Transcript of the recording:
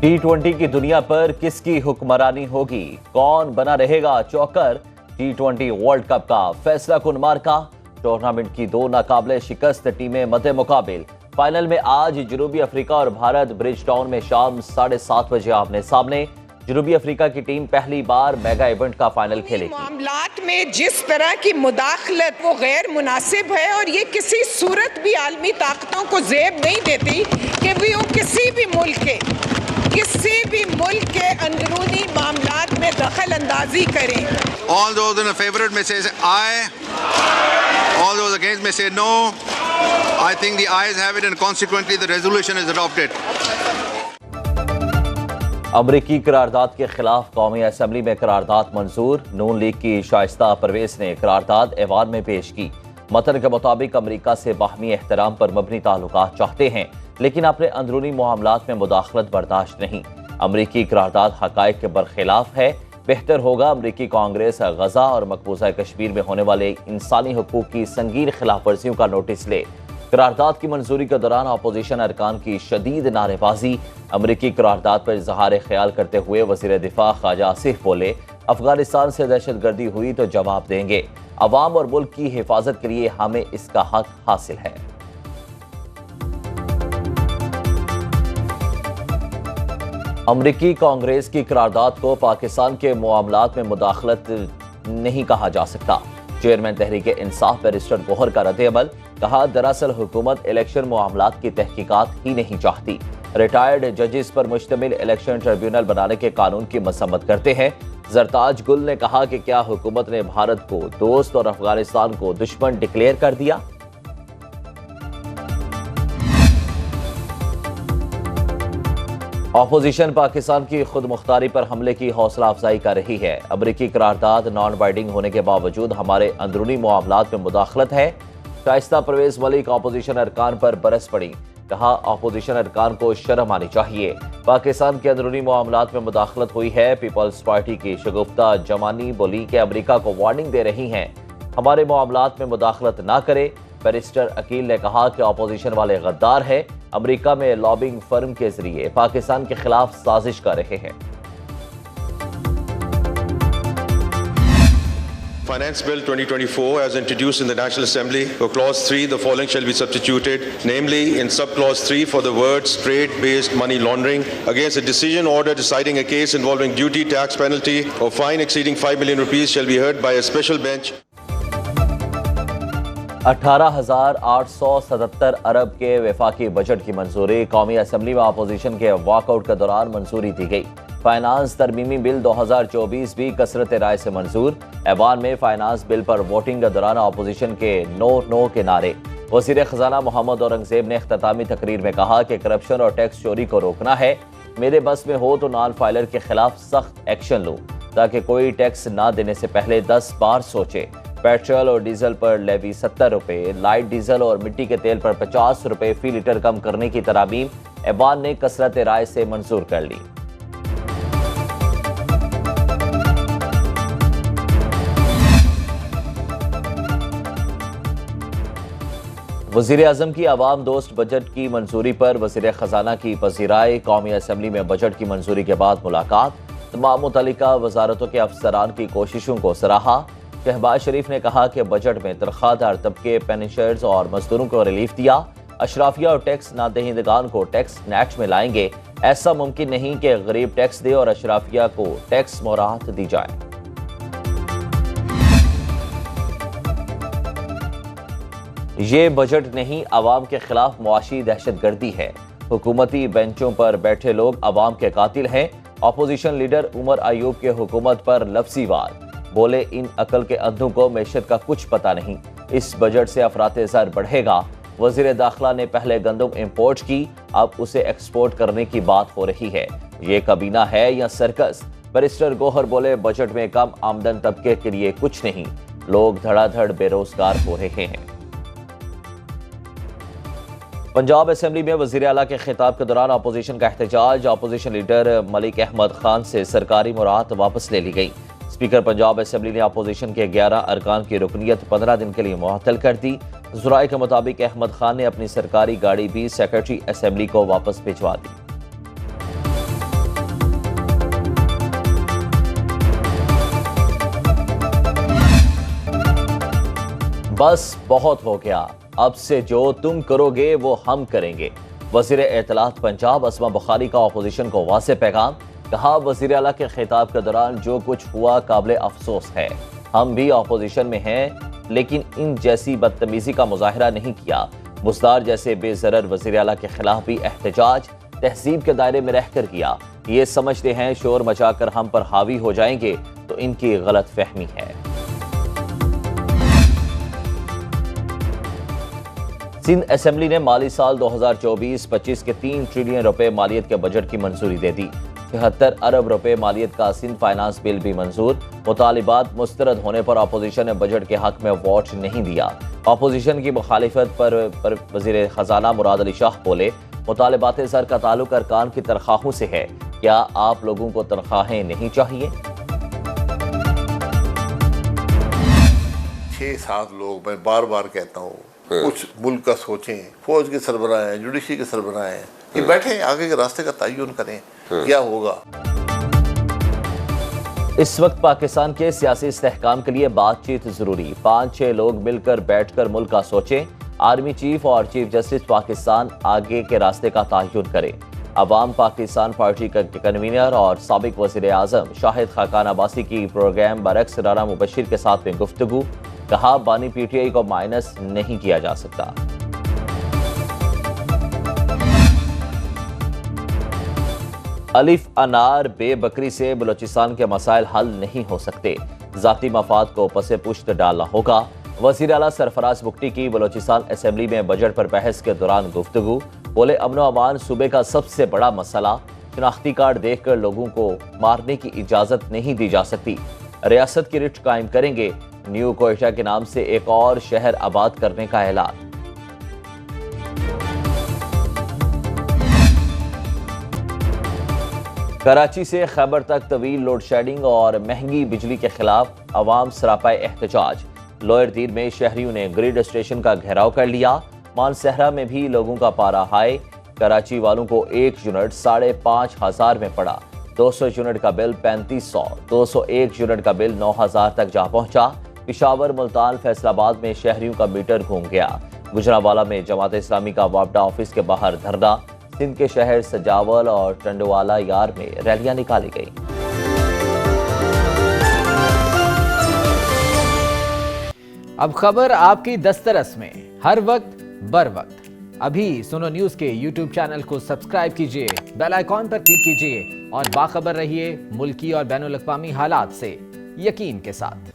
T20 की दुनिया पर किसकी हुक्मरानी होगी? कौन बना रहेगा चौकर? T20 वर्ल्ड कप का फैसला कुन मार्का। टूर्नामेंट की दो नाकाबिले शिकस्त टीमें मद्दे मुकाबिल। फाइनल में आज जनूबी अफ्रीका और भारत ब्रिज टाउन में शाम 7:30 बजे आमने सामने। जनूबी अफ्रीका की टीम पहली बार मेगा इवेंट का फाइनल खेलेगी। मामलात में जिस तरह की मुदाखलत वो गैर मुनासिब है और ये किसी सूरत भी आलमी ताकतों को ज़ेब नहीं देती कि वो किसी भी मुल्क के अंदरूनी मामलात में दखल अंदाजी करें। All those in favor may say aye. All those against may say no. I think the ayes have it and consequently the resolution is adopted. अमरीकी करारदाद के खिलाफ कौमी असम्बली में करारदाद मंजूर। नून लीग की शाइस्ता परवेज ने करारदाद ऐवान में पेश की। मतन के मुताबिक अमरीका से बाहमी एहतराम पर मबनी ताल्लुकात चाहते हैं, लेकिन अपने अंदरूनी मामलात में मुदाखलत बर्दाश्त नहीं। अमरीकी करारदाद हकायक के बरखिलाफ है। बेहतर होगा अमरीकी कांग्रेस गजा और मकबूजा कश्मीर में होने वाले इंसानी हकूक की संगीन खिलाफ वर्जियों का नोटिस ले। करारदाद की मंजूरी के दौरान अपोजिशन अरकान की शदीद नारेबाजी। अमरीकी करारदाद पर इजहार ख्याल करते हुए वजीर दिफा ख्वाजा आसिफ बोले, अफगानिस्तान से दहशतगर्दी हुई तो जवाब देंगे। अवाम और मुल्क की हिफाजत के लिए हमें इसका हक हासिल है। अमरीकी कांग्रेस की करारदाद को पाकिस्तान के मामलात में मुदाखलत नहीं कहा जा सकता। चेयरमैन तहरीक इंसाफ बैरिस्टर गौहर का रद्द-ए-अमल। कहा, दरअसल हुकूमत इलेक्शन मामलात की तहकीकात ही नहीं चाहती। रिटायर्ड जजेस पर मुश्तमिल इलेक्शन ट्रिब्यूनल बनाने के कानून की मसम्मत करते हैं। जरताज गुल ने कहा कि क्या हुकूमत ने भारत को दोस्त और अफगानिस्तान को दुश्मन डिक्लेयर कर दिया? ऑपोजिशन पाकिस्तान की खुद मुख्तारी पर हमले की हौसला अफजाई कर रही है। अमरीकी करारदाद नॉन बाइंडिंग होने के बावजूद हमारे अंदरूनी मामलात में मुदाखलत है। शाइस्ता परवेज मलिक ऑपोजिशन अरकान पर बरस पड़ी। कहा, ऑपोजिशन अरकान को शर्म आनी चाहिए। पाकिस्तान के अंदरूनी मामलात में मुदाखलत हुई है। पीपल्स पार्टी की शगुफ्ता जमानी बोली कि अमरीका को वार्निंग दे रही हैं, हमारे मामलात में मुदाखलत ना करे। बैरिस्टर अकील ने कहा कि ऑपोजिशन वाले गद्दार हैं, अमरीका में लॉबिंग फर्म के जरिए पाकिस्तान के खिलाफ साजिश कर रहे हैं। Finance Bill 2024 as introduced in the National Assembly, for Clause 3 the following shall be substituted, namely in Subclause 3 for the words trade-based money laundering against a decision order deciding a case involving duty, tax penalty or fine exceeding 5 million rupees shall be heard by a special bench. 18,877 अरब के वफाकी budget की मंजूरी। कौमी assembly में opposition के walkout के दौरान मंजूरी दी गई। फाइनेंस तरमीमी बिल 2024 भी कसरत राय से मंजूर। ऐवान में फाइनेंस बिल पर वोटिंग के दौरान अपोजिशन के नो के नारे। वजीर खजाना मोहम्मद औरंगजेब ने इख्तितामी तकरीर में कहा कि करप्शन और टैक्स चोरी को रोकना है। मेरे बस में हो तो नॉन फाइलर के खिलाफ सख्त एक्शन लूँ, ताकि कोई टैक्स ना देने से पहले 10 बार सोचे। पेट्रोल और डीजल पर लेवी 70 रुपये, लाइट डीजल और मिट्टी के तेल पर 50 रुपये फी लीटर कम करने की तरामीम ऐवान ने कसरत राय से मंजूर कर ली। वजीर आजम की आवाम दोस्त बजट की मंजूरी पर वजीर खजाना की पजीराई। कौमी असम्बली में बजट की मंजूरी के बाद मुलाकात। तमाम मुतल्लिका वजारतों के अफसरान की कोशिशों को सराहा। शहबाज शरीफ ने कहा कि बजट में तनख्वाहदार तबके, पेंशनर्स और मजदूरों को रिलीफ दिया। अशराफिया और टैक्स नादहिंदगान को टैक्स नेट में लाएंगे। ऐसा मुमकिन नहीं कि गरीब टैक्स दे और अशराफिया को टैक्स मोराहत दी जाए। ये बजट नहीं, अवाम के खिलाफ मुआशी दहशतगर्दी है। हुकूमती बेंचों पर बैठे लोग अवाम के कातिल हैं। अपोजिशन लीडर उमर अयूब के हुकूमत पर लफ्ज़ी वार। बोले, इन अकल के अंधों को मैशत का कुछ पता नहीं। इस बजट से अफराते ज़र बढ़ेगा। वजीर दाखिला ने पहले गंदम इंपोर्ट की, अब उसे एक्सपोर्ट करने की बात हो रही है। ये कबीना है या सर्कस? बैरिस्टर गौहर बोले, बजट में कम आमदन तबके के लिए कुछ नहीं, लोग धड़ाधड़ बेरोजगार हो रहे हैं। पंजाब असेंबली में वजीर आला के खिताब के दौरान अपोजिशन का एहतजाज। अपोजिशन लीडर मलिक अहमद खान से सरकारी मुराद वापस ले ली गई। स्पीकर पंजाब असेंबली ने अपोजिशन के 11 अरकान की रुकनीत 15 दिन के लिए मुअत्तल कर दी। ज़राए के मुताबिक अहमद खान ने अपनी सरकारी गाड़ी भी सेक्रेटरी असेंबली को वापस भिजवा दी। बस बहुत हो गया, अब से जो तुम करोगे वो हम करेंगे। वजीर इत्तलात पंजाब असमा बुखारी का अपोजिशन को वाज़ेह पैगाम। कहा, वजीर आला के खिताब के दौरान जो कुछ हुआ काबिल अफसोस है। हम भी अपोजिशन में हैं, लेकिन इन जैसी बदतमीजी का मुजाहरा नहीं किया। बुज़दार जैसे बेज़रर वजीर आला के खिलाफ भी एहतजाज तहजीब के दायरे में रहकर किया। ये समझते हैं शोर मचाकर हम पर हावी हो जाएंगे, तो इनकी गलत फहमी है। सिंध असेंबली ने माली साल 2024-25 के 3 ट्रिलियन रुपए मालियत के बजट की मंजूरी दे दी। 73 अरब रुपए मालियत का सिंध फाइनेंस बिल भी मंजूर। मुतालिबात मुस्तरद होने पर अपोजिशन ने बजट के हक में वोट नहीं दिया। अपोजिशन की मुखालिफत पर वजीर खजाना मुराद अली शाह बोले, मुतालिबात सर का ताल्लुक अरकान की तनख्वाहों से है। क्या आप लोगों को तनख्वाहें नहीं चाहिए? 6-7 लोग, मैं बार बार कहता हूँ, कुछ मुल्क का सोचें, फौज के सरबराह हैं, जुडिशरी के सरबराह हैं, ये बैठे आगे के रास्ते का तयन करें, क्या होगा। इस वक्त पाकिस्तान के सियासी इस्तेहकाम के लिए बातचीत जरूरी। 5-6 लोग मिलकर बैठकर मुल्क का सोचें। आर्मी चीफ और चीफ जस्टिस पाकिस्तान आगे के रास्ते का तयन करें। अवाम पाकिस्तान पार्टी का कन्वीनर और साबिक वज़ीर आज़म शाहिद खाकान अब्बासी की प्रोग्राम बरक्स राना मुबशिर के साथ में गुफ्तगू। कहा, बानी पीटीआई को माइनस नहीं किया जा सकता। अलिफ अनार बेबकरी से बलोचिस्तान के मसाइल हल नहीं हो सकते। जाती मफाद को पसे पुश्त डालना होगा। वज़ीर आला सरफराज बुगटी की बलोचिस्तान असेंबली में बजट पर बहस के दौरान गुफ्तगू। बोले, अमनो अमान सूबे का सबसे बड़ा मसला। शनाख्ती कार्ड देखकर लोगों को मारने की इजाजत नहीं दी जा सकती। रियासत की रिट कायम करेंगे। न्यू कोयटा के नाम से एक और शहर आबाद करने का ऐलान। कराची से खैबर तक तवील लोड शेडिंग और महंगी बिजली के खिलाफ अवाम सरापाए एहतजाज। लोअर दीर में शहरियों ने ग्रिड स्टेशन का घेराव कर लिया। मानसहरा में भी लोगों का पारा हाई। कराची वालों को 1 यूनिट 5,500 में पड़ा। 200 यूनिट का बिल 3500, 201 यूनिट का बिल 9,000 तक जा पहुंचा। पिशावर, मुल्तान, फैसलाबाद में शहरियों का मीटर घूम गया। गुजरावाला में जमात इस्लामी का वापडा ऑफिस के बाहर धरना। सिंध के शहर सजावल और टंडवाला यार में रैलियां निकाली गई। अब खबर आपकी दस्तरस में, हर वक्त बर वक्त। अभी सुनो न्यूज के YouTube चैनल को सब्सक्राइब कीजिए, बेल आइकॉन पर क्लिक कीजिए और बाखबर रहिए मुल्की और बैनुल अक़वामी हालात से यकीन के साथ।